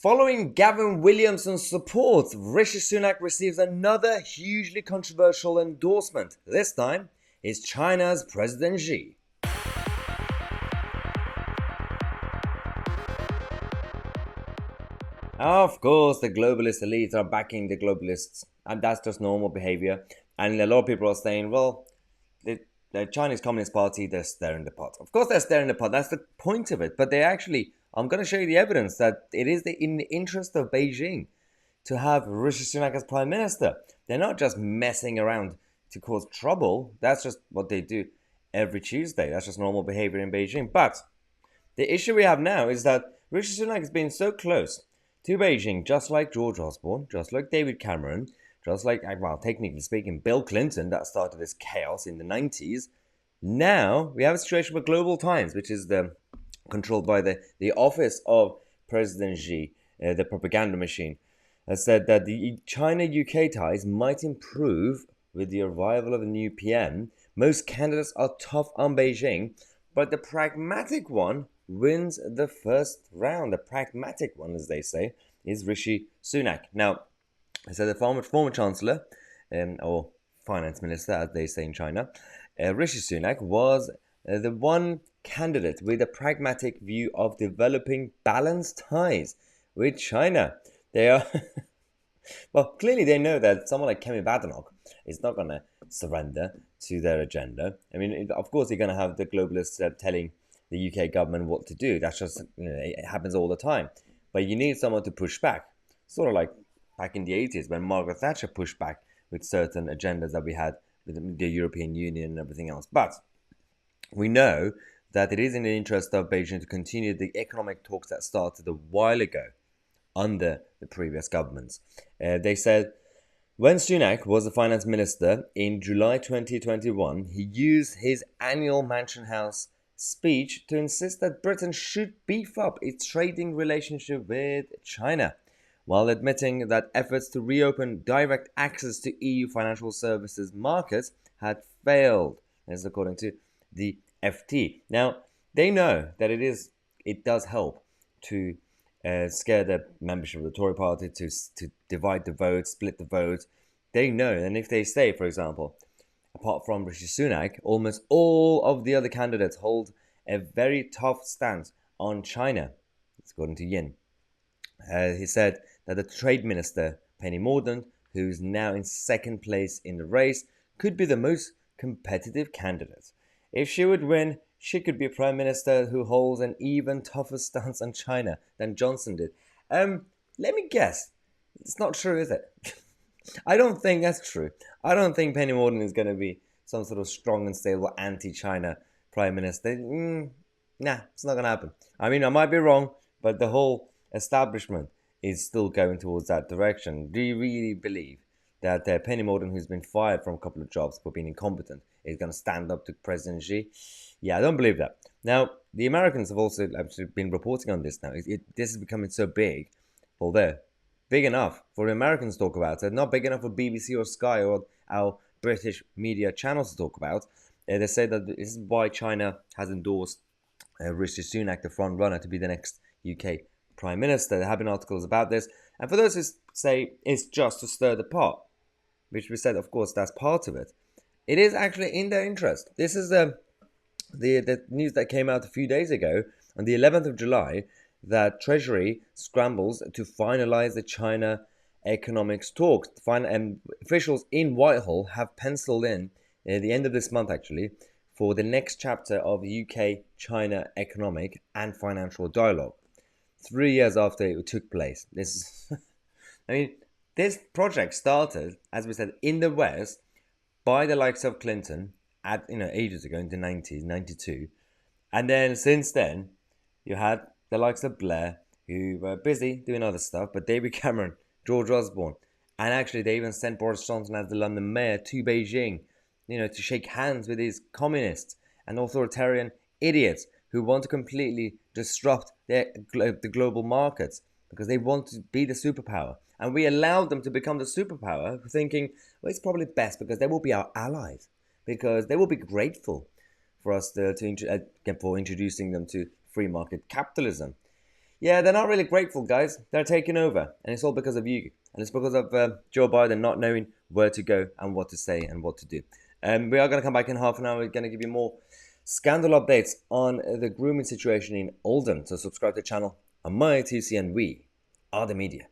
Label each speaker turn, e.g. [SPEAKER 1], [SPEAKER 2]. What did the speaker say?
[SPEAKER 1] Following Gavin Williamson's support, Rishi Sunak receives another hugely controversial endorsement. This time, it's China's President Xi. Of course, the globalist elites are backing the globalists, and that's just normal behavior. And a lot of people are saying, well, the Chinese Communist Party, they're stirring the pot. Of course, they're stirring the pot. That's the point of it. But they actually, I'm going to show you the evidence that it is in the interest of Beijing to have Rishi Sunak as Prime Minister. They're not just messing around to cause trouble. That's just what they do every Tuesday. That's just normal behavior in Beijing. But the issue we have now is that Rishi Sunak has been so close to Beijing, just like George Osborne, just like David Cameron, just like, well, technically speaking, Bill Clinton, that started this chaos in the 90s. Now we have a situation with Global Times, which is controlled by the office of President Xi, the propaganda machine, has said that the China-UK ties might improve with the arrival of a new PM. Most candidates are tough on Beijing, but the pragmatic one wins the first round. The pragmatic one, as they say, is Rishi Sunak. Now, so the former Chancellor, or Finance Minister, as they say in China, Rishi Sunak was the one candidate with a pragmatic view of developing balanced ties with China. They are, well, clearly they know that someone like Kemi Badenoch is not going to surrender to their agenda. I mean, of course, you're going to have the globalists telling the UK government what to do. That's just, it happens all the time. But you need someone to push back. Sort of like back in the 80s when Margaret Thatcher pushed back with certain agendas that we had with the European Union and everything else. But we know that it is in the interest of Beijing to continue the economic talks that started a while ago under the previous governments. They said when Sunak was the finance minister in July 2021, he used his annual Mansion House speech to insist that Britain should beef up its trading relationship with China, while admitting that efforts to reopen direct access to EU financial services markets had failed, as according to the FT. Now, they know that it does help to scare the membership of the Tory party, to divide the vote, split the vote. They know, and if they say, for example, apart from Rishi Sunak, almost all of the other candidates hold a very tough stance on China, according to Yin. He said that the Trade Minister, Penny Mordaunt, who's now in second place in the race, could be the most competitive candidate. If she would win, she could be a Prime Minister who holds an even tougher stance on China than Johnson did. Let me guess. It's not true, is it? I don't think that's true. I don't think Penny Mordaunt is going to be some sort of strong and stable anti-China Prime Minister. Nah, it's not going to happen. I mean, I might be wrong, but the whole establishment is still going towards that direction. Do you really believe that Penny Mordaunt, who's been fired from a couple of jobs for being incompetent, is going to stand up to President Xi? Yeah, I don't believe that. Now, the Americans have also actually been reporting on this now. This is becoming so big, although big enough for the Americans to talk about it, not big enough for BBC or Sky or our British media channels to talk about. They say that this is why China has endorsed Rishi Sunak, the front runner, to be the next UK Prime Minister. There have been articles about this. And for those who say it's just to stir the pot, which we said, of course, that's part of it, it is actually in their interest. This is the news that came out a few days ago, on the 11th of July, that Treasury scrambles to finalize the China economics talks. Officials in Whitehall have penciled in at the end of this month, actually, for the next chapter of UK-China economic and financial dialogue. 3 years after it took place. This project started, as we said, in the West by the likes of Clinton ages ago, in the 90s, 92. And then since then, you had the likes of Blair, who were busy doing other stuff, but David Cameron, George Osborne, and actually they even sent Boris Johnson as the London mayor to Beijing, to shake hands with these communists and authoritarian idiots who want to completely disrupt the global markets because they want to be the superpower. And we allowed them to become the superpower, thinking, well, it's probably best because they will be our allies, because they will be grateful for us for introducing them to free market capitalism. Yeah, they're not really grateful, guys. They're taking over, and it's all because of you. And it's because of Joe Biden not knowing where to go and what to say and what to do. We are going to come back in half an hour. We're going to give you more scandal updates on the grooming situation in Oldham. So subscribe to the channel. I'm Tousi, and we are the media.